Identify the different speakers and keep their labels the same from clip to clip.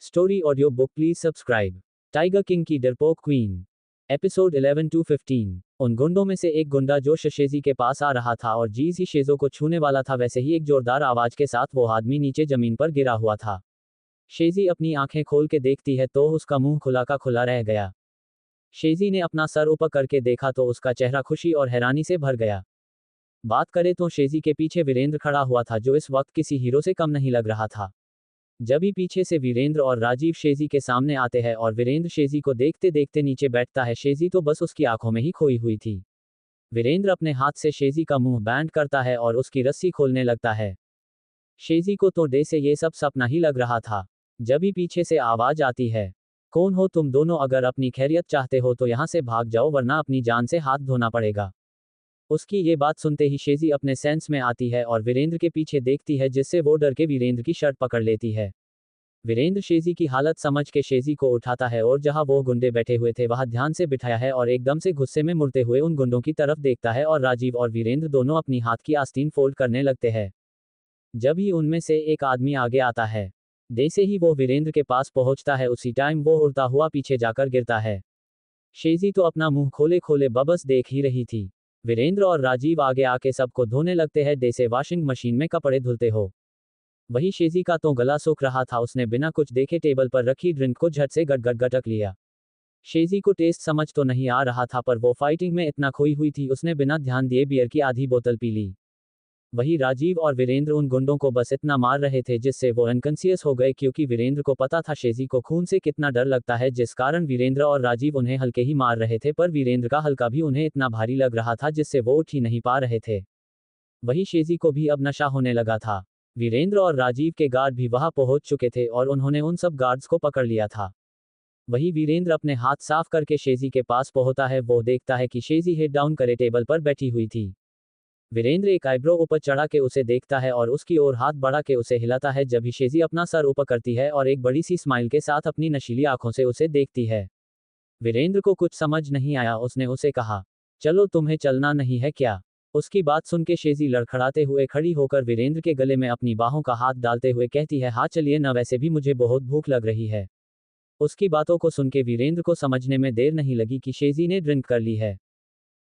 Speaker 1: Story audio book please subscribe. Tiger king की डरपोक queen. Episode 11 to 15। उन गुंडों में से एक गुंडा जो शेजी के पास आ रहा था और जीज ही शेजो को छूने वाला था, वैसे ही एक जोरदार आवाज के साथ वो आदमी नीचे जमीन पर गिरा हुआ था। शेजी अपनी आंखें खोल के देखती है तो उसका मुंह खुला का खुला रह गया। शेजी ने अपना सर ऊपर करके देखा तो उसका चेहरा खुशी और हैरानी से भर गया। बात करें तो शेजी के पीछे वीरेंद्र खड़ा हुआ था, जो इस वक्त किसी हीरो से कम नहीं लग रहा था। जब ही पीछे से वीरेंद्र और राजीव शेजी के सामने आते हैं और वीरेंद्र शेजी को देखते देखते नीचे बैठता है, शेजी तो बस उसकी आंखों में ही खोई हुई थी। वीरेंद्र अपने हाथ से शेजी का मुंह बैंड करता है और उसकी रस्सी खोलने लगता है। शेजी को तो डे से ये सब सपना ही लग रहा था। जब ही पीछे से आवाज आती है, कौन हो तुम दोनों? अगर अपनी खैरियत चाहते हो तो यहाँ से भाग जाओ, वरना अपनी जान से हाथ धोना पड़ेगा। उसकी ये बात सुनते ही शेजी अपने सेंस में आती है और वीरेंद्र के पीछे देखती है, जिससे वो डर के वीरेंद्र की शर्ट पकड़ लेती है। वीरेंद्र शेजी की हालत समझ के शेजी को उठाता है और जहां वो गुंडे बैठे हुए थे वहां ध्यान से बिठाया है और एकदम से गुस्से में मुड़ते हुए उन गुंडों की तरफ देखता है और राजीव और वीरेंद्र दोनों अपनी हाथ की आस्तीन फोल्ड करने लगते हैं। जब ही उनमें से एक आदमी आगे आता है, जैसे ही वो वीरेंद्र के पास पहुंचता है उसी टाइम वो उड़ता हुआ पीछे जाकर गिरता है। शेजी तो अपना मुंह खोले खोले बबस देख ही रही थी। वीरेंद्र और राजीव आगे आके सबको धोने लगते हैं, जैसे वॉशिंग मशीन में कपड़े धुलते हो। वही शेजी का तो गला सूख रहा था, उसने बिना कुछ देखे टेबल पर रखी ड्रिंक को झट से गट गटक लिया। शेजी को टेस्ट समझ तो नहीं आ रहा था, पर वो फाइटिंग में इतना खोई हुई थी, उसने बिना ध्यान दिए बियर की आधी बोतल पी ली। वही राजीव और वीरेंद्र उन गुंडों को बस इतना मार रहे थे जिससे वो अनकॉन्शियस हो गए, क्योंकि वीरेंद्र को पता था शेजी को खून से कितना डर लगता है, जिस कारण वीरेंद्र और राजीव उन्हें हल्के ही मार रहे थे, पर वीरेंद्र का हल्का भी उन्हें इतना भारी लग रहा था जिससे वो उठ ही नहीं पा रहे थे। वही शेजी को भी अब नशा होने लगा था। वीरेंद्र और राजीव के गार्ड भी वहां पहुंच चुके थे और उन्होंने उन सब गार्ड्स को पकड़ लिया था। वही वीरेंद्र अपने हाथ साफ करके शेजी के पास पहुंचता है। वो देखता है कि शेजी हेड डाउन करे टेबल पर बैठी हुई थी। वीरेंद्र एक आईब्रो ऊपर चढ़ा के उसे देखता है और उसकी ओर हाथ बढ़ा के उसे हिलाता है। जब ही शेजी अपना सर ऊपर करती है और एक बड़ी सी स्माइल के साथ अपनी नशीली आंखों से उसे देखती है। वीरेंद्र को कुछ समझ नहीं आया। उसने उसे कहा, चलो तुम्हें चलना नहीं है क्या? उसकी बात सुन के शेजी लड़खड़ाते हुए खड़ी होकर वीरेंद्र के गले में अपनी बाहों का हाथ डालते हुए कहती है, हाँ चलिए न, वैसे भी मुझे बहुत भूख लग रही है। उसकी बातों को सुन के वीरेंद्र को समझने में देर नहीं लगी कि शेजी ने ड्रिंक कर ली है।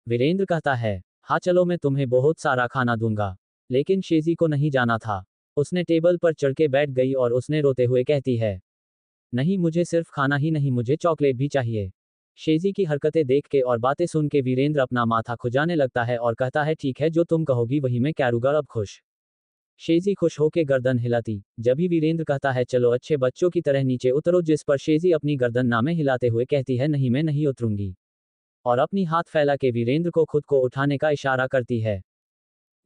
Speaker 1: वीरेंद्र कहता है, हाँ चलो मैं तुम्हें बहुत सारा खाना दूंगा। लेकिन शेजी को नहीं जाना था। उसने टेबल पर चढ़ के बैठ गई और उसने रोते हुए कहती है, नहीं मुझे सिर्फ खाना ही नहीं, मुझे चॉकलेट भी चाहिए। शेजी की हरकतें देख के और बातें सुन के वीरेंद्र अपना माथा खुजाने लगता है और कहता है, ठीक है जो तुम कहोगी वही मैं करूंगा, अब खुश? शेजी खुश होके गर्दन हिलाती। जब ही वीरेंद्र कहता है, चलो अच्छे बच्चों की तरह नीचे उतरो, जिस पर शेजी अपनी गर्दन नामे हिलाते हुए कहती है, नहीं मैं नहीं उतरूंगी। और अपनी हाथ फैला के वीरेंद्र को खुद को उठाने का इशारा करती है,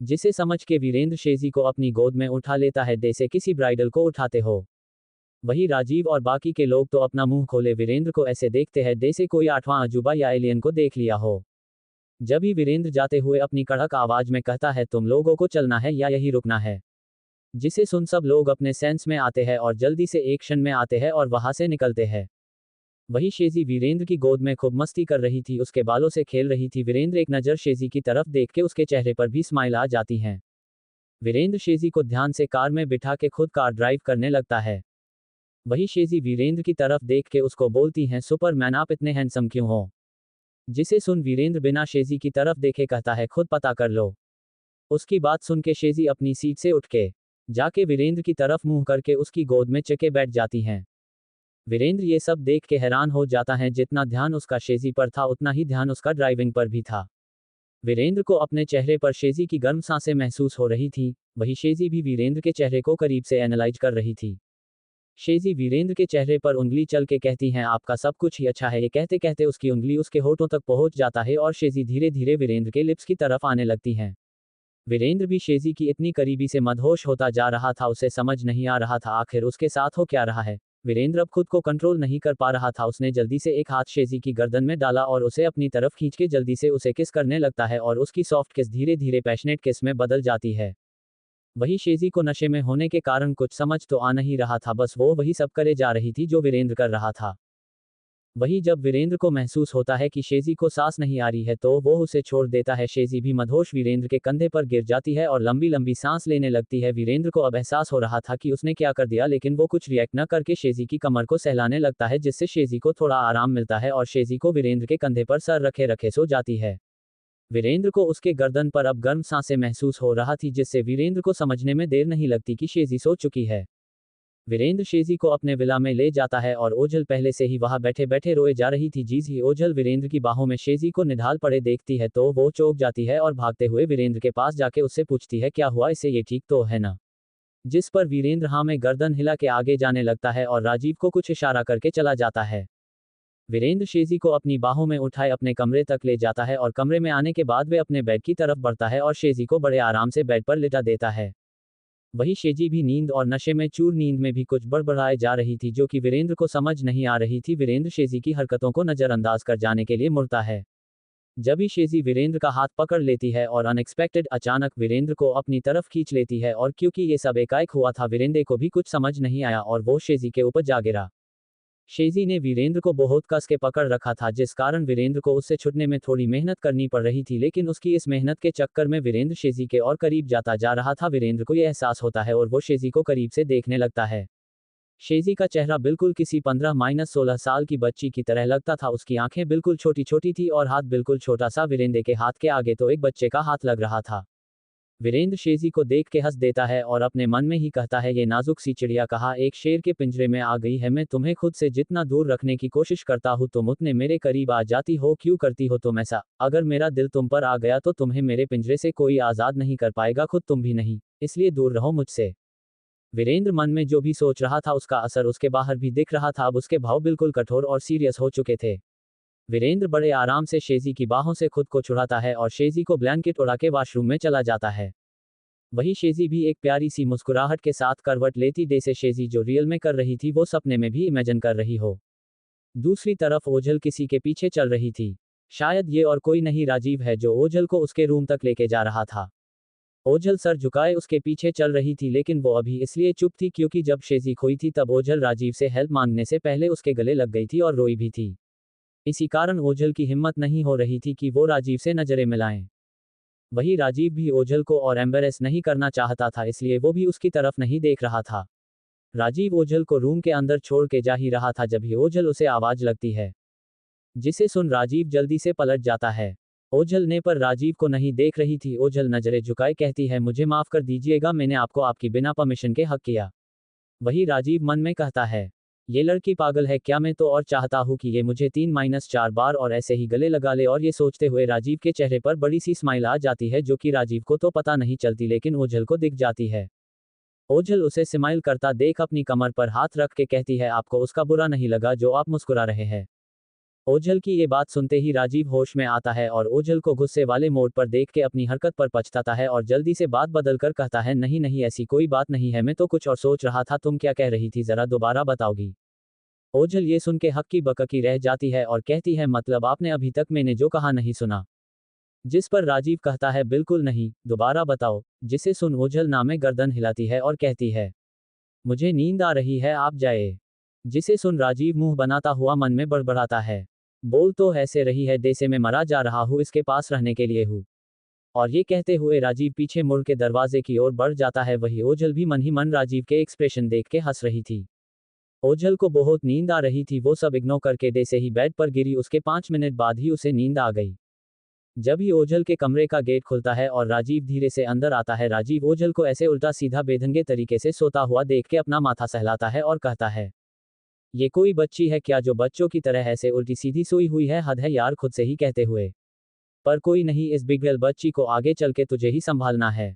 Speaker 1: जिसे समझ के वीरेंद्र शेजी को अपनी गोद में उठा लेता है, जैसे किसी ब्राइडल को उठाते हो। वही राजीव और बाकी के लोग तो अपना मुंह खोले वीरेंद्र को ऐसे देखते हैं जैसे कोई आठवां अजूबा या एलियन को देख लिया हो। जब ही वीरेंद्र जाते हुए अपनी कड़क आवाज में कहता है, तुम लोगों को चलना है या यही रुकना है? जिसे सुन सब लोग अपने सेंस में आते हैं और जल्दी से एक्शन में आते हैं और वहां से निकलते हैं। वही शेजी वीरेंद्र की गोद में खूब मस्ती कर रही थी, उसके बालों से खेल रही थी। वीरेंद्र एक नज़र शेजी की तरफ देख के उसके चेहरे पर भी स्माइल आ जाती हैं। वीरेंद्र शेजी को ध्यान से कार में बिठा के खुद कार ड्राइव करने लगता है। वही शेजी वीरेंद्र की तरफ देख के उसको बोलती हैं, सुपरमैन आप इतने हैंडसम क्यों हो? जिसे सुन वीरेंद्र बिना शेजी की तरफ देखे कहता है, खुद पता कर लो। उसकी बात सुन के शेजी अपनी सीट से उठ के जाके वीरेंद्र की तरफ मुंह करके उसकी गोद में चके बैठ जाती हैं। वीरेंद्र ये सब देख के हैरान हो जाता है। जितना ध्यान उसका शेजी पर था उतना ही ध्यान उसका ड्राइविंग पर भी था। वीरेंद्र को अपने चेहरे पर शेजी की गर्म सांसें महसूस हो रही थी। वही शेजी भी वीरेंद्र के चेहरे को करीब से एनालाइज कर रही थी। शेजी वीरेंद्र के चेहरे पर उंगली चल के कहती हैं, आपका सब कुछ ही अच्छा है। ये कहते कहते उसकी उंगली उसके होठों तक पहुंच जाता है और शेजी धीरे धीरे वीरेंद्र के लिप्स की तरफ आने लगती हैं। वीरेंद्र भी शेजी की इतनी करीबी से मदहोश होता जा रहा था, उसे समझ नहीं आ रहा था आखिर उसके साथ हो क्या रहा है। वीरेंद्र अब खुद को कंट्रोल नहीं कर पा रहा था। उसने जल्दी से एक हाथ शेजी की गर्दन में डाला और उसे अपनी तरफ खींच के जल्दी से उसे किस करने लगता है और उसकी सॉफ्ट किस धीरे धीरे पैशनेट किस में बदल जाती है। वही शेजी को नशे में होने के कारण कुछ समझ तो आ नहीं रहा था, बस वो वही सब करे जा रही थी जो वीरेंद्र कर रहा था। वहीं जब वीरेंद्र को महसूस होता है कि शेजी को सांस नहीं आ रही है तो वो उसे छोड़ देता है। शेजी भी मदहोश वीरेंद्र के कंधे पर गिर जाती है और लंबी लंबी सांस लेने लगती है। वीरेंद्र को अब एहसास हो रहा था कि उसने क्या कर दिया, लेकिन वो कुछ रिएक्ट न करके शेजी की कमर को सहलाने लगता है, जिससे शेजी को थोड़ा आराम मिलता है और शेजी को वीरेंद्र के कंधे पर सर रखे रखे सो जाती है। वीरेंद्र को उसके गर्दन पर अब गर्म सांसें महसूस हो रहा थी, जिससे वीरेंद्र को समझने में देर नहीं लगती कि शेजी सो चुकी है। वीरेंद्र शेजी को अपने विला में ले जाता है और ओझल पहले से ही वहां बैठे बैठे रोए जा रही थी। जीज ही ओझल वीरेंद्र की बाहों में शेजी को निढाल पड़े देखती है तो वो चौंक जाती है और भागते हुए वीरेंद्र के पास जाके उससे पूछती है क्या हुआ इसे, ये ठीक तो है ना। जिस पर वीरेंद्र हाँ में गर्दन हिला के आगे जाने लगता है और राजीव को कुछ इशारा करके चला जाता है। वीरेंद्र शेजी को अपनी बाहों में उठाए अपने कमरे तक ले जाता है और कमरे में आने के बाद वे अपने बेड की तरफ बढ़ता है और शेजी को बड़े आराम से बेड पर लिटा देता है। वही शेजी भी नींद और नशे में चूर नींद में भी कुछ बड़बड़ाए जा रही थी जो कि वीरेंद्र को समझ नहीं आ रही थी। वीरेंद्र शेजी की हरकतों को नजरअंदाज कर जाने के लिए मुड़ता है। जब ही शेजी वीरेंद्र का हाथ पकड़ लेती है और अनएक्सपेक्टेड अचानक वीरेंद्र को अपनी तरफ खींच लेती है, और क्योंकि ये सब एकाएक हुआ था वीरेंद्र को भी कुछ समझ नहीं आया और वो शेजी के ऊपर जा गिरा। शेजी ने वीरेंद्र को बहुत कस के पकड़ रखा था, जिस कारण वीरेंद्र को उससे छुटने में थोड़ी मेहनत करनी पड़ रही थी, लेकिन उसकी इस मेहनत के चक्कर में वीरेंद्र शेजी के और करीब जाता जा रहा था। वीरेंद्र को यह एहसास होता है और वो शेजी को करीब से देखने लगता है। शेजी का चेहरा बिल्कुल किसी 15-16 साल की बच्ची की तरह लगता था। उसकी आंखें बिल्कुल छोटी छोटी थी और हाथ बिल्कुल छोटा सा। वीरेंद्र के हाथ के आगे तो एक बच्चे का हाथ लग रहा था। वीरेंद्र शेजी को देख के हंस देता है और अपने मन में ही कहता है ये नाजुक सी चिड़िया कहाँ एक शेर के पिंजरे में आ गई है। मैं तुम्हें खुद से जितना दूर रखने की कोशिश करता हूँ तुम उतने मेरे करीब आ जाती हो। क्यों करती हो तुम ऐसा? अगर मेरा दिल तुम पर आ गया तो तुम्हें मेरे पिंजरे से कोई आज़ाद नहीं कर पाएगा, खुद तुम भी नहीं, इसलिए दूर रहो मुझसे। वीरेंद्र मन में जो भी सोच रहा था उसका असर उसके बाहर भी दिख रहा था। अब उसके भाव बिल्कुल कठोर और सीरियस हो चुके थे। वीरेंद्र बड़े आराम से शेजी की बाहों से खुद को छुड़ाता है और शेजी को ब्लैंकेट उड़ा के वॉशरूम में चला जाता है। वही शेजी भी एक प्यारी सी मुस्कुराहट के साथ करवट लेती, जैसे शेजी जो रियल में कर रही थी वो सपने में भी इमेजिन कर रही हो। दूसरी तरफ ओझल किसी के पीछे चल रही थी। शायद ये और कोई नहीं राजीव है जो ओझल को उसके रूम तक लेके जा रहा था। ओझल सर झुकाए उसके पीछे चल रही थी, लेकिन वो अभी इसलिए चुप थी क्योंकि जब शेजी खोई थी तब ओझल राजीव से हेल्प मांगने से पहले उसके गले लग गई थी और रोई भी थी। इसी कारण ओझल की हिम्मत नहीं हो रही थी कि वो राजीव से नजरें मिलाएं। वही राजीव भी ओझल को और एम्बेरेस नहीं करना चाहता था, इसलिए वो भी उसकी तरफ नहीं देख रहा था। राजीव ओझल को रूम के अंदर छोड़ के जा ही रहा था जब ही ओझल उसे आवाज लगती है, जिसे सुन राजीव जल्दी से पलट जाता है। ओझल ने पर राजीव को नहीं देख रही थी। ओझल नजरें झुकाए कहती है मुझे माफ कर दीजिएगा, मैंने आपको आपकी बिना परमिशन के हक किया। वही राजीव मन में कहता है ये लड़की पागल है क्या, मैं तो और चाहता हूँ कि ये मुझे 3-4 बार और ऐसे ही गले लगा ले। और ये सोचते हुए राजीव के चेहरे पर बड़ी सी स्माइल आ जाती है जो कि राजीव को तो पता नहीं चलती लेकिन ओझल को दिख जाती है। ओझल उसे स्माइल करता देख अपनी कमर पर हाथ रख के कहती है आपको उसका बुरा नहीं लगा जो आप मुस्कुरा रहे हैं। ओझल की ये बात सुनते ही राजीव होश में आता है और ओझल को गुस्से वाले मोड पर देख के अपनी हरकत पर पछताता है और जल्दी से बात बदल कर कहता है नहीं नहीं ऐसी कोई बात नहीं है, मैं तो कुछ और सोच रहा था। तुम क्या कह रही थी, जरा दोबारा बताओगी? ओझल ये सुन के हक्की बककी रह जाती है और कहती है मतलब आपने अभी तक मैंने जो कहा नहीं सुना? जिस पर राजीव कहता है बिल्कुल नहीं, दोबारा बताओ। जिसे सुन ओझल नामे गर्दन हिलाती है और कहती है मुझे नींद आ रही है, आप जाए। जिसे सुन राजीव मुंह बनाता हुआ मन में बड़बड़ाता है बोल तो ऐसे रही है जैसे मैं मरा जा रहा हूँ, इसके पास रहने के लिए हूँ। और ये कहते हुए राजीव पीछे मुड़ के दरवाजे की ओर बढ़ जाता है। वही ओझल भी मन ही मन राजीव के एक्सप्रेशन देख के हंस रही थी। ओझल को बहुत नींद आ रही थी, वो सब इग्नोर करके जैसे ही बेड पर गिरी उसके 5 मिनट बाद ही उसे नींद आ गई। जब ही ओझल के कमरे का गेट खुलता है और राजीव धीरे से अंदर आता है, राजीव ओझल को ऐसे उल्टा सीधा बेढंगे तरीके से सोता हुआ देख के अपना माथा सहलाता है और कहता है ये कोई बच्ची है क्या जो बच्चों की तरह ऐसे उल्टी सीधी सोई हुई है? हद है यार, खुद से ही कहते हुए। पर कोई नहीं, इस बिगड़ल बच्ची को आगे चल के तुझे ही संभालना है।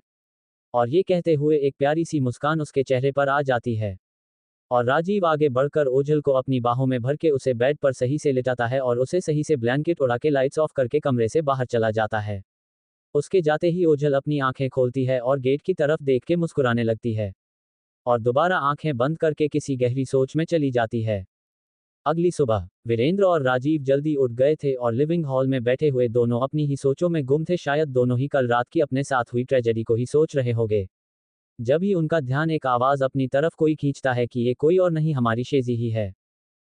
Speaker 1: और ये कहते हुए एक प्यारी सी मुस्कान उसके चेहरे पर आ जाती है और राजीव आगे बढ़कर ओझल को अपनी बाहों में भर के उसे बेड पर सही से लिटाता है और उसे सही से ब्लैंकेट उड़ा के लाइट्स ऑफ करके कमरे से बाहर चला जाता है। उसके जाते ही ओझल अपनी आंखें खोलती है और गेट की तरफ देख के मुस्कुराने लगती है और दोबारा आंखें बंद करके किसी गहरी सोच में चली जाती है। अगली सुबह वीरेंद्र और राजीव जल्दी उठ गए थे और लिविंग हॉल में बैठे हुए दोनों अपनी ही सोचों में गुम थे। शायद दोनों ही कल रात की अपने साथ हुई ट्रेजेडी को ही सोच रहे होंगे। जब ही उनका ध्यान एक आवाज अपनी तरफ कोई खींचता है कि ये कोई और नहीं हमारी शेजी ही है।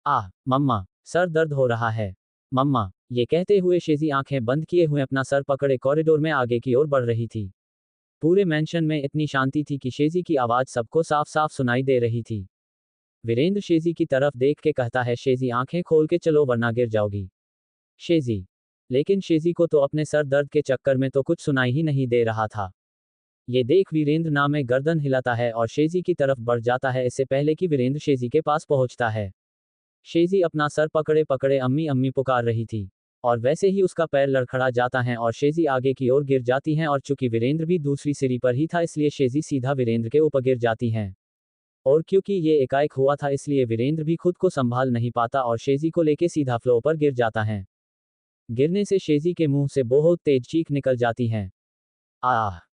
Speaker 1: मम्मा, सर दर्द हो रहा है। मम्मा, ये कहते हुए शेजी आंखें बंद किए हुए अपना सर पकड़े कॉरिडोर में आगे की ओर बढ़ रही थी। पूरे मेंशन में इतनी शांति थी कि शेजी की आवाज सबको साफ साफ सुनाई दे रही थी। वीरेंद्र शेजी की तरफ देख के कहता है, शेजी आंखें खोल के चलो वरना गिर जाओगी। शेजी। लेकिन शेजी को तो अपने सर दर्द के चक्कर में तो कुछ सुनाई ही नहीं दे रहा था। ये देख वीरेंद्र ना में गर्दन हिलाता है और शेजी की तरफ बढ़ जाता है इससे पहले कि वीरेंद्र शेजी के पास पहुंचता है। शेजी अपना सर पकड़े पकड़े अम्मी अम्मी पुकार रही थी और वैसे ही उसका पैर लड़खड़ा जाता है और शेजी आगे की ओर गिर जाती हैं और चूंकि वीरेंद्र भी दूसरी सीढ़ी पर ही था इसलिए शेजी सीधा वीरेंद्र के ऊपर गिर जाती हैं। और क्योंकि ये एकाएक हुआ था इसलिए वीरेंद्र भी खुद को संभाल नहीं पाता और शेजी को लेके सीधा फ्लोर पर गिर जाता है। गिरने से शेजी के मुंह से बहुत तेज चीख निकल जाती हैं।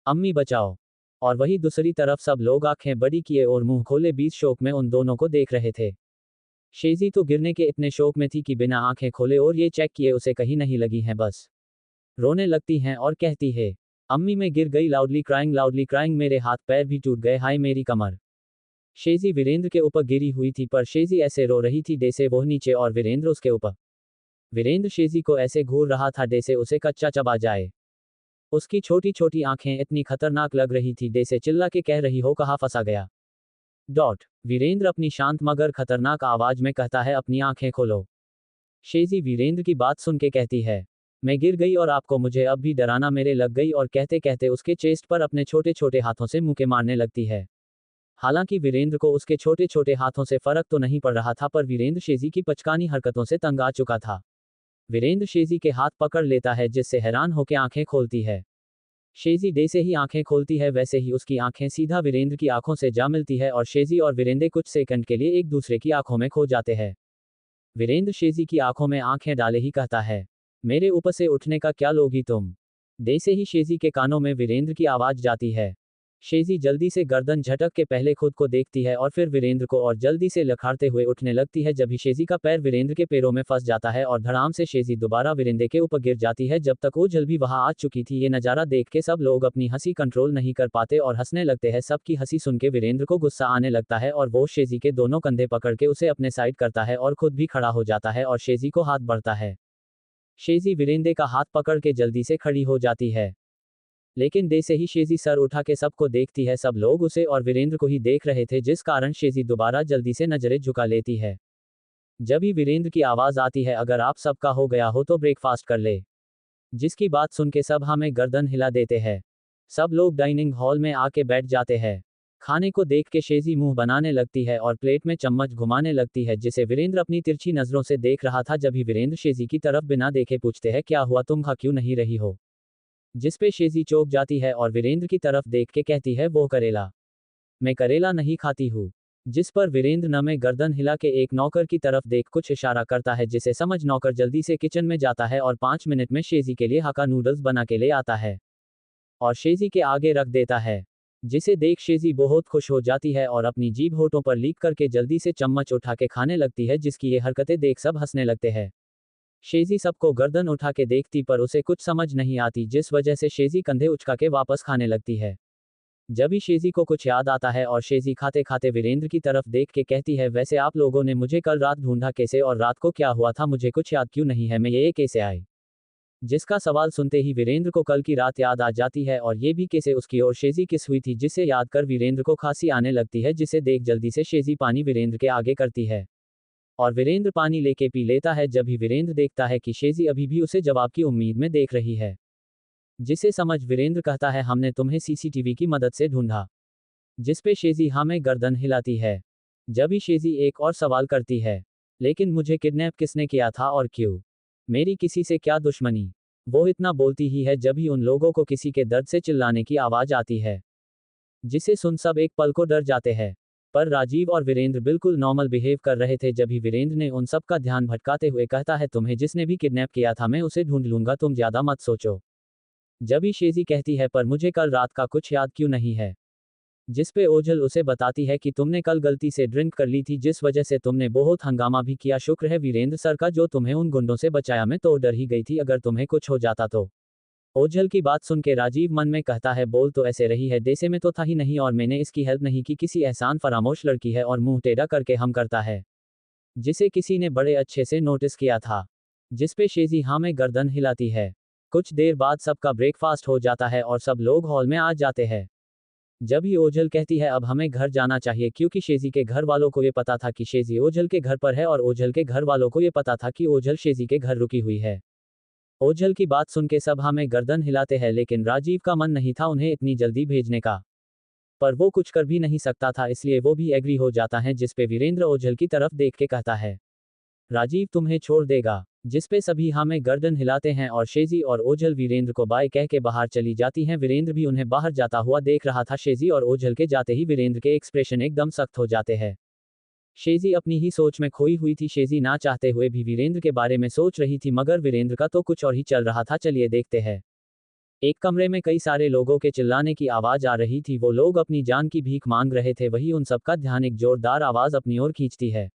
Speaker 1: अम्मी बचाओ। और वही दूसरी तरफ सब लोग आंखें बड़ी किए और मुंह खोले बीच शोक में उन दोनों को देख रहे थे। शेजी तो गिरने के इतने शौक में थी कि बिना आंखें खोले और ये चेक किए उसे कहीं नहीं लगी हैं, बस रोने लगती हैं और कहती है, अम्मी मैं गिर गई, लाउडली क्राइंग, मेरे हाथ पैर भी टूट गए, हाय मेरी कमर। शेजी वीरेंद्र के ऊपर गिरी हुई थी पर शेजी ऐसे रो रही थी जैसे वो नीचे और वीरेंद्र उसके ऊपर। वीरेंद्र शेजी को ऐसे घूर रहा था जैसे उसे कच्चा चबा जाए। उसकी छोटी छोटी आंखें इतनी खतरनाक लग रही थी जैसे चिल्ला के कह रही हो कहाँ फंसा गया। वीरेंद्र अपनी शांत मगर खतरनाक आवाज में कहता है, अपनी आंखें खोलो। शेजी वीरेंद्र की बात सुन के कहती है, मैं गिर गई और आपको मुझे अब भी डराना मेरे लग गई, और कहते कहते उसके चेस्ट पर अपने छोटे छोटे हाथों से मुक्के मारने लगती है। हालांकि वीरेंद्र को उसके छोटे छोटे हाथों से फर्क तो नहीं पड़ रहा था पर वीरेंद्र शेजी की पचकानी हरकतों से तंग आ चुका था। वीरेंद्र शेजी के हाथ पकड़ लेता है जिससे हैरान होकर आंखें खोलती है। शेजी जैसे ही आंखें खोलती है वैसे ही उसकी आंखें सीधा वीरेंद्र की आंखों से जा मिलती है और शेजी और वीरेंद्र कुछ सेकंड के लिए एक दूसरे की आंखों में खो जाते हैं। वीरेंद्र शेजी की आंखों में आंखें डाले ही कहता है, मेरे ऊपर से उठने का क्या लोगी तुम। जैसे ही शेजी के कानों में वीरेंद्र की आवाज जाती है, शेजी जल्दी से गर्दन झटक के पहले खुद को देखती है और फिर वीरेंद्र को और जल्दी से लखाड़ते हुए उठने लगती है। जब ही शेजी का पैर वीरेंद्र के पैरों में फंस जाता है और धड़ाम से शेजी दोबारा वीरेंद्र के ऊपर गिर जाती है। जब तक ओझल भी वहां आ चुकी थी। ये नजारा देख के सब लोग अपनी हंसी कंट्रोल नहीं कर पाते और हंसने लगते हैं। सबकी हंसी सुन के वीरेंद्र को गुस्सा आने लगता है और वो शेजी के दोनों कंधे पकड़ के उसे अपने साइड करता है और खुद भी खड़ा हो जाता है और शेजी को हाथ बढ़ता है। शेजी वीरेंद्र का हाथ पकड़ के जल्दी से खड़ी हो जाती है, लेकिन जैसे ही शेजी सर उठा के सबको देखती है सब लोग उसे और वीरेंद्र को ही देख रहे थे जिस कारण शेजी दोबारा जल्दी से नजरें झुका लेती है। जब ही वीरेंद्र की आवाज आती है, अगर आप सबका हो गया हो तो ब्रेकफास्ट कर ले। जिसकी बात सुन के सब हमें गर्दन हिला देते हैं। सब लोग डाइनिंग हॉल में आके बैठ जाते हैं। खाने को देख के शेजी मुंह बनाने लगती है और प्लेट में चम्मच घुमाने लगती है जिसे वीरेंद्र अपनी तिरछी नजरों से देख रहा था। जब ही वीरेंद्र शेजी की तरफ बिना देखे पूछते हैं, क्या हुआ, तुम खा क्यों नहीं रही हो। जिसपे शेजी चौंक जाती है और वीरेंद्र की तरफ देख के कहती है, वो करेला, मैं करेला नहीं खाती हूँ। जिस पर वीरेंद्र न में गर्दन हिला के एक नौकर की तरफ देख कुछ इशारा करता है जिसे समझ नौकर जल्दी से किचन में जाता है और 5 मिनट में शेजी के लिए हक्का नूडल्स बना के ले आता है और शेजी के आगे रख देता है। जिसे देख शेजी बहुत खुश हो जाती है और अपनी जीभ होठों पर लीक करके जल्दी से चम्मच उठा के खाने लगती है जिसकी ये हरकतें देख सब हंसने लगते हैं। शेजी सबको गर्दन उठा के देखती पर उसे कुछ समझ नहीं आती जिस वजह से शेजी कंधे उचका के वापस खाने लगती है। जब ही शेजी को कुछ याद आता है और शेजी खाते खाते वीरेंद्र की तरफ देख के कहती है, वैसे आप लोगों ने मुझे कल रात ढूंढा कैसे और रात को क्या हुआ था, मुझे कुछ याद क्यों नहीं है, मैं ये कैसे आई। जिसका सवाल सुनते ही वीरेंद्र को कल की रात याद आ जाती है और ये भी कैसे उसकी और शेजी किस हुई थी, जिसे याद कर वीरेंद्र को खांसी आने लगती है। जिसे देख जल्दी से शेजी पानी वीरेंद्र के आगे करती है और वीरेंद्र पानी लेके पी लेता है। जब ही वीरेंद्र देखता है कि शेजी अभी भी उसे जवाब की उम्मीद में देख रही है, जिसे समझ वीरेंद्र कहता है, हमने तुम्हें सीसीटीवी की मदद से ढूंढा। जिसपे शेजी हमें गर्दन हिलाती है। जब ही शेजी एक और सवाल करती है, लेकिन मुझे किडनैप किसने किया था और क्यों, मेरी किसी से क्या दुश्मनी। वो इतना बोलती ही है जब ही उन लोगों को किसी के दर्द से चिल्लाने की आवाज आती है, जिसे सुन सब एक पल को डर जाते हैं। पर राजीव और वीरेंद्र बिल्कुल नॉर्मल बिहेव कर रहे थे। जब ही वीरेंद्र ने उन सब का ध्यान भटकाते हुए कहता है, तुम्हें जिसने भी किडनैप किया था मैं उसे ढूंढ लूंगा, तुम ज्यादा मत सोचो। जब ही शेजी कहती है, पर मुझे कल रात का कुछ याद क्यों नहीं है। जिसपे ओझल उसे बताती है कि तुमने कल गलती से ड्रिंक कर ली थी जिस वजह से तुमने बहुत हंगामा भी किया। शुक्र है वीरेंद्र सर का जो तुम्हें उन गुंडों से बचाया, मैं तो डर ही गई थी अगर तुम्हें कुछ हो जाता तो। ओझल की बात सुन के राजीव मन में कहता है, बोल तो ऐसे रही है जैसे मैं तो था ही नहीं और मैंने इसकी हेल्प नहीं की, किसी एहसान फरामोश लड़की है और मुंह टेढ़ा करके हम करता है। जिसे किसी ने बड़े अच्छे से नोटिस किया था। जिसपे शेजी हाँ में गर्दन हिलाती है। कुछ देर बाद सबका ब्रेकफास्ट हो जाता है और सब लोग हॉल में आ जाते हैं। जब ही ओझल कहती है अब हमें घर जाना चाहिए, क्योंकि शेजी के घर वालों को ये पता था कि शेजी ओझल के घर पर है और ओझल के घर वालों को ये पता था कि ओझल शेजी के घर रुकी हुई है। ओझल की बात सुन के सब हमें गर्दन हिलाते हैं, लेकिन राजीव का मन नहीं था उन्हें इतनी जल्दी भेजने का। पर वो कुछ कर भी नहीं सकता था, इसलिए वो भी एग्री हो जाता है, जिसपे वीरेंद्र ओझल की तरफ देख के कहता है राजीव तुम्हें छोड़ देगा। जिसपे सभी हमें गर्दन हिलाते हैं और शेजी और ओझल वीरेंद्र को बाय कह के बाहर चली जाती हैं। वीरेंद्र भी उन्हें बाहर जाता हुआ देख रहा था। शेजी और ओझल के जाते ही वीरेंद्र के एक्सप्रेशन एकदम सख्त हो जाते हैं। शेजी अपनी ही सोच में खोई हुई थी। शेजी ना चाहते हुए भी वीरेंद्र के बारे में सोच रही थी, मगर वीरेंद्र का तो कुछ और ही चल रहा था। चलिए देखते हैं। एक कमरे में कई सारे लोगों के चिल्लाने की आवाज आ रही थी। वो लोग अपनी जान की भीख मांग रहे थे। वही उन सबका ध्यान एक जोरदार आवाज अपनी ओर खींचती है।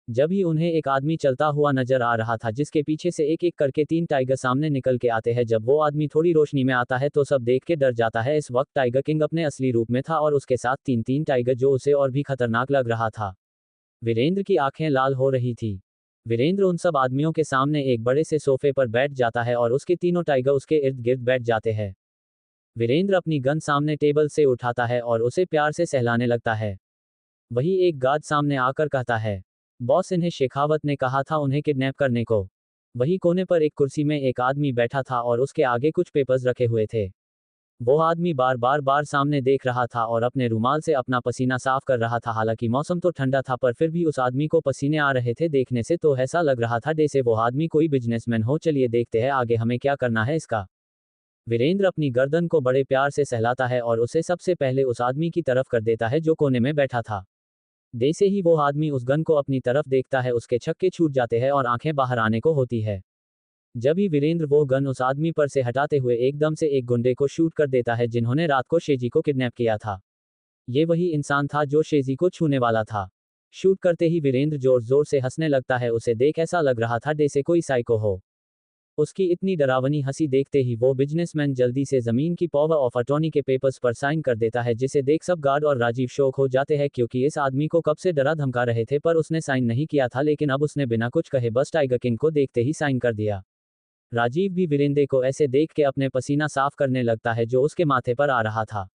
Speaker 1: जब ही उन्हें एक आदमी चलता हुआ नजर आ रहा था, जिसके पीछे से एक एक करके 3 टाइगर सामने निकल के आते हैं। जब वो आदमी थोड़ी रोशनी में आता है तो सब देख के डर जाता है। इस वक्त टाइगर किंग अपने असली रूप में था और उसके साथ 3 टाइगर, जो उसे और भी खतरनाक लग रहा था। वीरेंद्र की आंखें लाल हो रही थी। वीरेंद्र उन सब आदमियों के सामने एक बड़े से सोफे पर बैठ जाता है और उसके 3 टाइगर उसके इर्द गिर्द बैठ जाते हैं। वीरेंद्र अपनी गन सामने टेबल से उठाता है और उसे प्यार से सहलाने लगता है। वही एक गार्ड सामने आकर कहता है बॉस, इन्हें शेखावत ने कहा था उन्हें किडनैप करने को। वही कोने पर एक कुर्सी में एक आदमी बैठा था और उसके आगे कुछ पेपर्स रखे हुए थे। वो आदमी बार सामने देख रहा था और अपने रुमाल से अपना पसीना साफ कर रहा था। हालांकि मौसम तो ठंडा था, पर फिर भी उस आदमी को पसीने आ रहे थे। देखने से तो ऐसा लग रहा था जैसे वो आदमी कोई बिजनेसमैन हो। चलिए देखते हैं आगे हमें क्या करना है इसका। वीरेंद्र अपनी गर्दन को बड़े प्यार से सहलाता है और उसे सबसे पहले उस आदमी की तरफ कर देता है जो कोने में बैठा था। जैसे ही वो आदमी उस गन को अपनी तरफ देखता है, उसके छक्के छूट जाते हैं और आंखें बाहर आने को होती है। जब ही वीरेंद्र वो गन उस आदमी पर से हटाते हुए एकदम से एक गुंडे को शूट कर देता है, जिन्होंने रात को शेजी को किडनैप किया था। ये वही इंसान था जो शेजी को छूने वाला था। शूट करते ही वीरेंद्र जोर जोर से हंसने लगता है। उसे देख ऐसा लग रहा था जैसे कोई साइको हो। उसकी इतनी डरावनी हंसी देखते ही वो बिजनेसमैन जल्दी से जमीन की पावर ऑफ अटॉर्नी के पेपर्स पर साइन कर देता है, जिसे देख सब गार्ड और राजीव शौक हो जाते हैं, क्योंकि इस आदमी को कब से डरा धमका रहे थे पर उसने साइन नहीं किया था। लेकिन अब उसने बिना कुछ कहे बस टाइगर किंग को देखते ही साइन कर दिया। राजीव भी वीरेंद्र को ऐसे देख के अपने पसीना साफ करने लगता है जो उसके माथे पर आ रहा था।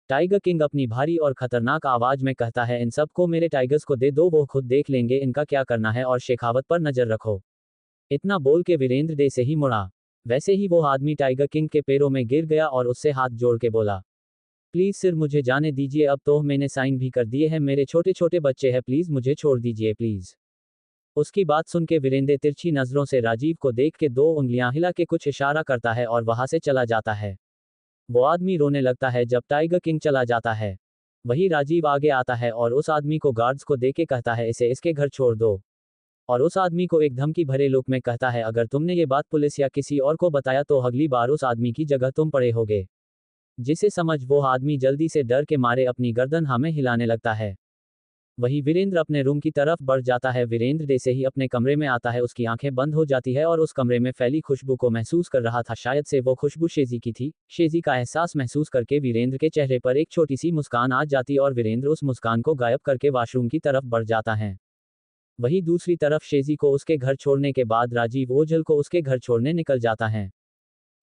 Speaker 1: टाइगर किंग अपनी भारी और खतरनाक आवाज में कहता है इन सबको मेरे टाइगर्स को दे दो, वो खुद देख लेंगे इनका क्या करना है, और शेखावत पर नजर रखो। इतना बोल के वीरेंद्र दे से ही मुड़ा। वैसे ही वो आदमी टाइगर किंग के पैरों में गिर गया और उससे हाथ जोड़ के बोला प्लीज सिर मुझे जाने दीजिए, अब तो मैंने साइन भी कर दिए हैं, मेरे छोटे छोटे बच्चे हैं, प्लीज मुझे छोड़ दीजिए प्लीज। उसकी बात सुन के वीरेंद्र तिरछी नजरों से राजीव को देख के 2 उंगलियां हिला के कुछ इशारा करता है और वहां से चला जाता है। वो आदमी रोने लगता है जब टाइगर किंग चला जाता है। वही राजीव आगे आता है और उस आदमी को गार्ड्स को दे के कहता है इसे इसके घर छोड़ दो। और उस आदमी को एक धमकी भरे लुक में कहता है अगर तुमने ये बात पुलिस या किसी और को बताया तो अगली बार उस आदमी की जगह तुम पड़े होगे। जिसे समझ वो आदमी जल्दी से डर के मारे अपनी गर्दन हमें हिलाने लगता है। वही वीरेंद्र अपने रूम की तरफ बढ़ जाता है। वीरेंद्र जैसे ही अपने कमरे में आता है उसकी आंखें बंद हो जाती है और उस कमरे में फैली खुशबू को महसूस कर रहा था। शायद से वो खुशबू शेजी की थी। शेजी का एहसास महसूस करके वीरेंद्र के चेहरे पर एक छोटी सी मुस्कान आ जाती और वीरेंद्र उस मुस्कान को गायब करके वॉशरूम की तरफ बढ़ जाता है। वही दूसरी तरफ शेजी को उसके घर छोड़ने के बाद राजीव ओझल को उसके घर छोड़ने निकल जाता है।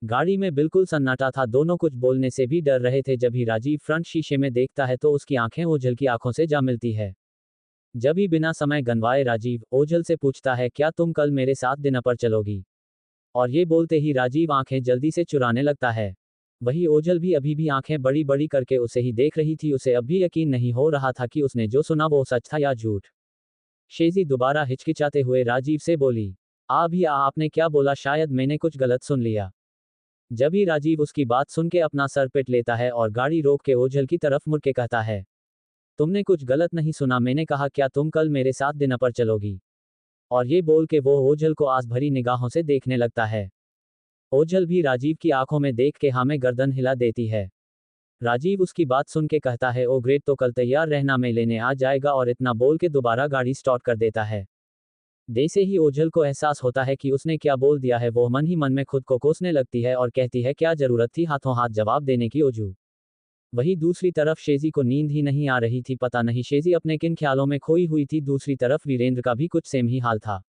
Speaker 1: गाड़ी में बिल्कुल सन्नाटा था, दोनों कुछ बोलने से भी डर रहे थे। जब ही राजीव फ्रंट शीशे में देखता है तो उसकी आंखें ओझल की आंखों से जा मिलती है। जब ही बिना समय गंवाए राजीव ओझल से पूछता है क्या तुम कल मेरे साथ डिनर पर चलोगी, और ये बोलते ही राजीव आंखें जल्दी से चुराने लगता है। वही ओझल भी अभी भी आंखें बड़ी बड़ी करके उसे ही देख रही थी। उसे अब भी यकीन नहीं हो रहा था कि उसने जो सुना वो सच था या झूठ। शेजी दोबारा हिचकिचाते हुए राजीव से बोली आपने क्या बोला, शायद मैंने कुछ गलत सुन लिया। जब ही राजीव उसकी बात सुन के अपना सर पिट लेता है और गाड़ी रोक के ओझल की तरफ मुड़ के कहता है तुमने कुछ गलत नहीं सुना, मैंने कहा क्या तुम कल मेरे साथ डिनर पर चलोगी। और ये बोल के वो ओझल को आस भरी निगाहों से देखने लगता है। ओझल भी राजीव की आंखों में देख के हमें गर्दन हिला देती है। राजीव उसकी बात सुन के कहता है ओ ग्रेट, तो कल तैयार रहना, मैं लेने आ जाएगा, और इतना बोल के दोबारा गाड़ी स्टार्ट कर देता है। जैसे ही ओझल को एहसास होता है कि उसने क्या बोल दिया है, वो मन ही मन में खुद को कोसने लगती है और कहती है क्या जरूरत थी हाथों हाथ जवाब देने की ओझू। वही दूसरी तरफ शेजी को नींद ही नहीं आ रही थी। पता नहीं शेजी अपने किन ख्यालों में खोई हुई थी। दूसरी तरफ वीरेंद्र का भी कुछ सेम ही हाल था।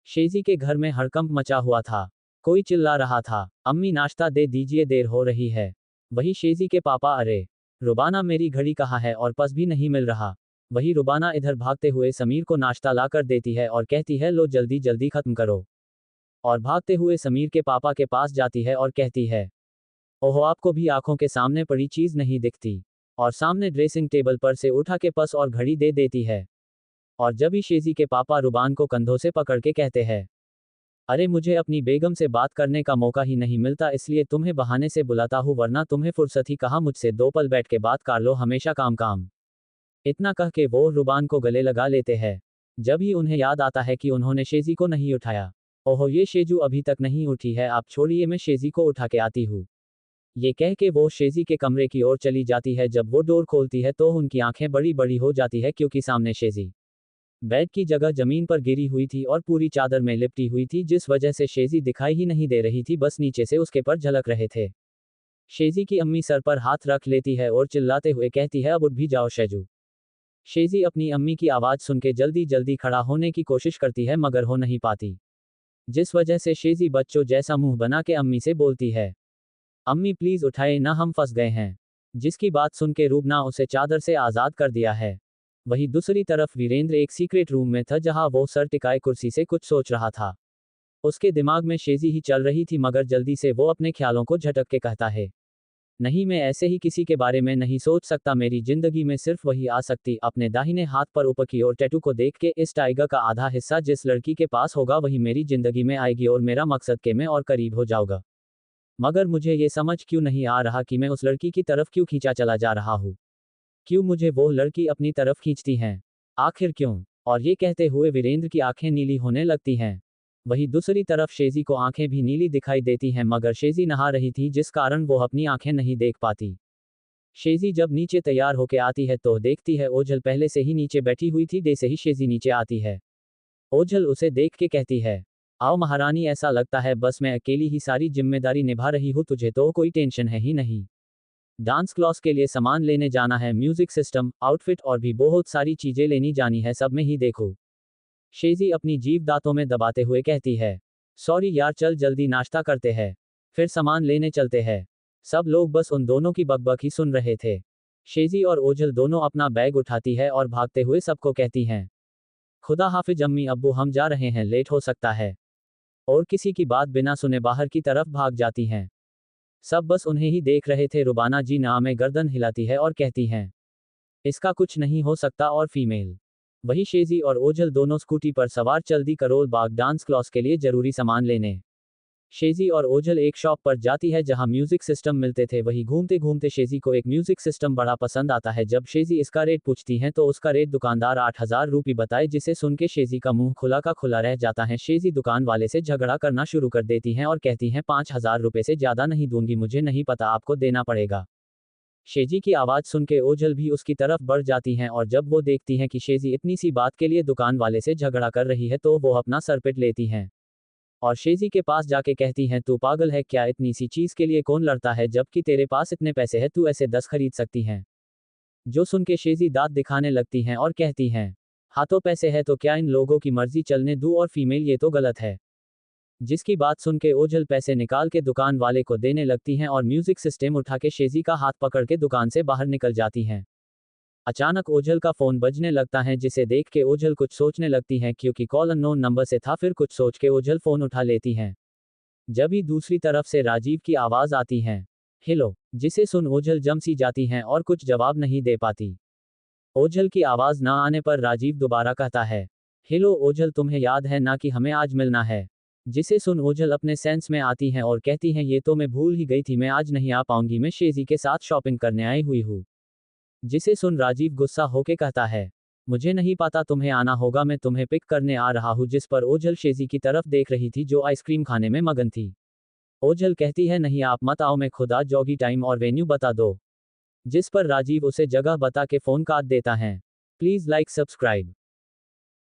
Speaker 1: शेजी के घर में हड़कंप मचा हुआ था। कोई चिल्ला रहा था, अम्मी नाश्ता दे दीजिए, देर हो रही है। वही शेजी के पापा, अरे रुबाना मेरी घड़ी कहाँ है और पर्स भी नहीं मिल रहा। वही रुबाना इधर भागते हुए समीर को नाश्ता ला कर देती है और कहती है लो जल्दी जल्दी खत्म करो। और भागते हुए समीर के पापा के पास जाती है और कहती है ओहो, आपको भी आंखों के सामने पड़ी चीज नहीं दिखती। और सामने ड्रेसिंग टेबल पर से उठा के पर्स और घड़ी दे देती है। और जब ही शेजी के पापा रुबान को कंधों से पकड़ के कहते हैं अरे मुझे अपनी बेगम से बात करने का मौका ही नहीं मिलता, इसलिए तुम्हें बहाने से बुलाता हूँ, वरना तुम्हें फुर्सत ही कहाँ मुझसे, 2 पल बैठ के बात कर लो, हमेशा काम काम। इतना कह के वो रुबान को गले लगा लेते हैं। जब ही उन्हें याद आता है कि उन्होंने शेजी को नहीं उठाया। ओहो, ये शेजू अभी तक नहीं उठी है, आप छोड़िए, मैं शेजी को उठा के आती हूँ। ये कह के वो शेजी के कमरे की ओर चली जाती है। जब वो डोर खोलती है तो उनकी आंखें बड़ी बड़ी हो जाती है, क्योंकि सामने शेजी बेड की जगह जमीन पर गिरी हुई थी और पूरी चादर में लिपटी हुई थी, जिस वजह से शेजी दिखाई ही नहीं दे रही थी, बस नीचे से उसके पर झलक रहे थे। शेजी की अम्मी सर पर हाथ रख लेती है और चिल्लाते हुए कहती है अब उठ भी जाओ शेजू। शेजी अपनी अम्मी की आवाज सुन के जल्दी जल्दी खड़ा होने की कोशिश करती है, मगर हो नहीं पाती, जिस वजह से शेजी बच्चों जैसा मुंह बना के अम्मी से बोलती है अम्मी प्लीज उठाए ना, हम फंस गए हैं। जिसकी बात सुन के रूबना उसे चादर से आजाद कर दिया है। वही दूसरी तरफ वीरेंद्र एक सीक्रेट रूम में था, जहां वो सर टिकाए कुर्सी से कुछ सोच रहा था। उसके दिमाग में शेजी ही चल रही थी, मगर जल्दी से वो अपने ख्यालों को झटक के कहता है नहीं, मैं ऐसे ही किसी के बारे में नहीं सोच सकता, मेरी जिंदगी में सिर्फ वही आ सकती। अपने दाहिने हाथ पर ऊपर की ओर टैटू को देख के, इस टाइगर का आधा हिस्सा जिस लड़की के पास होगा वही मेरी जिंदगी में आएगी और मेरा मकसद के मैं और करीब हो जाऊंगा। मगर मुझे ये समझ क्यों नहीं आ रहा कि मैं उस लड़की की तरफ क्यों खींचा चला जा रहा हूँ। क्यों मुझे वो लड़की अपनी तरफ खींचती हैं, आखिर क्यों। और ये कहते हुए वीरेंद्र की आंखें नीली होने लगती हैं। वही दूसरी तरफ शेजी को आंखें भी नीली दिखाई देती हैं, मगर शेजी नहा रही थी, जिस कारण वो अपनी आंखें नहीं देख पाती। शेजी जब नीचे तैयार होके आती है तो देखती है ओझल पहले से ही नीचे बैठी हुई थी। जैसे ही शेजी नीचे आती है, ओझल उसे देख के कहती है आओ महारानी, ऐसा लगता है बस मैं अकेली ही सारी जिम्मेदारी निभा रही हूँ, तुझे तो कोई टेंशन है ही नहीं। डांस क्लास के लिए सामान लेने जाना है, म्यूजिक सिस्टम, आउटफिट और भी बहुत सारी चीजें लेनी जानी है, सब में ही देखो। शेजी अपनी जीभ दांतों में दबाते हुए कहती है सॉरी यार, चल जल्दी नाश्ता करते हैं, फिर सामान लेने चलते हैं। सब लोग बस उन दोनों की बकबक ही सुन रहे थे। शेजी और ओझल दोनों अपना बैग उठाती है और भागते हुए सबको कहती हैं खुदा हाफिज अम्मी अब्बू, हम जा रहे हैं, लेट हो सकता है। और किसी की बात बिना सुने बाहर की तरफ भाग जाती हैं। सब बस उन्हें ही देख रहे थे। रुबाना जी ना में गर्दन हिलाती है और कहती हैं इसका कुछ नहीं हो सकता। और फीमेल वही शेजी और ओझल दोनों स्कूटी पर सवार चल दी करोल बाग डांस क्लास के लिए जरूरी सामान लेने। शेजी और ओझल एक शॉप पर जाती है जहां म्यूजिक सिस्टम मिलते थे। वही घूमते घूमते शेजी को एक म्यूजिक सिस्टम बड़ा पसंद आता है। जब शेजी इसका रेट पूछती हैं तो उसका रेट दुकानदार 8,000 रुपये बताए, जिसे सुन के शेजी का मुंह खुला का खुला रह जाता है। शेजी दुकान वाले से झगड़ा करना शुरू कर देती हैं और कहती हैं 5,000 रुपये से ज्यादा नहीं दूंगी, मुझे नहीं पता, आपको देना पड़ेगा। शेजी की आवाज सुन के ओझल भी उसकी तरफ बढ़ जाती हैं और जब वो देखती हैं कि शेजी इतनी सी बात के लिए दुकान वाले से झगड़ा कर रही है तो वो अपना सर पिट लेती हैं और शेजी के पास जाके कहती हैं तू पागल है क्या, इतनी सी चीज के लिए कौन लड़ता है, जबकि तेरे पास इतने पैसे हैं, तू ऐसे 10 खरीद सकती हैं। जो सुन के शेजी दांत दिखाने लगती हैं और कहती हैं हाथों पैसे है तो क्या इन लोगों की मर्जी चलने दूं, और फीमेल ये तो गलत है। जिसकी बात सुन के ओझल पैसे निकाल के दुकान वाले को देने लगती हैं और म्यूजिक सिस्टम उठा के शेजी का हाथ पकड़ के दुकान से बाहर निकल जाती हैं। अचानक ओझल का फोन बजने लगता है, जिसे देख के ओझल कुछ सोचने लगती हैं, क्योंकि कॉल अननोन नंबर से था। फिर कुछ सोच के ओझल फोन उठा लेती हैं। जब ही दूसरी तरफ से राजीव की आवाज आती है हेलो, जिसे सुन ओझल जम सी जाती हैं और कुछ जवाब नहीं दे पाती। ओझल की आवाज ना आने पर राजीव दोबारा कहता है हेलो ओझल, तुम्हें याद है ना कि हमें आज मिलना है। जिसे सुन ओझल अपने सेंस में आती हैं और कहती हैं ये तो मैं भूल ही गई थी, मैं आज नहीं आ पाऊंगी, मैं शेजी के साथ शॉपिंग करने आई हुई हूँ। जिसे सुन राजीव गुस्सा होके कहता है मुझे नहीं पता, तुम्हें आना होगा, मैं तुम्हें पिक करने आ रहा हूँ। जिस पर ओझल शेजी की तरफ देख रही थी जो आइसक्रीम खाने में मगन थी। ओझल कहती है नहीं आप मत आओ, मैं खुद आज जॉगी टाइम और वेन्यू बता दो। जिस पर राजीव उसे जगह बता के फोन काट देता है। Please like subscribe.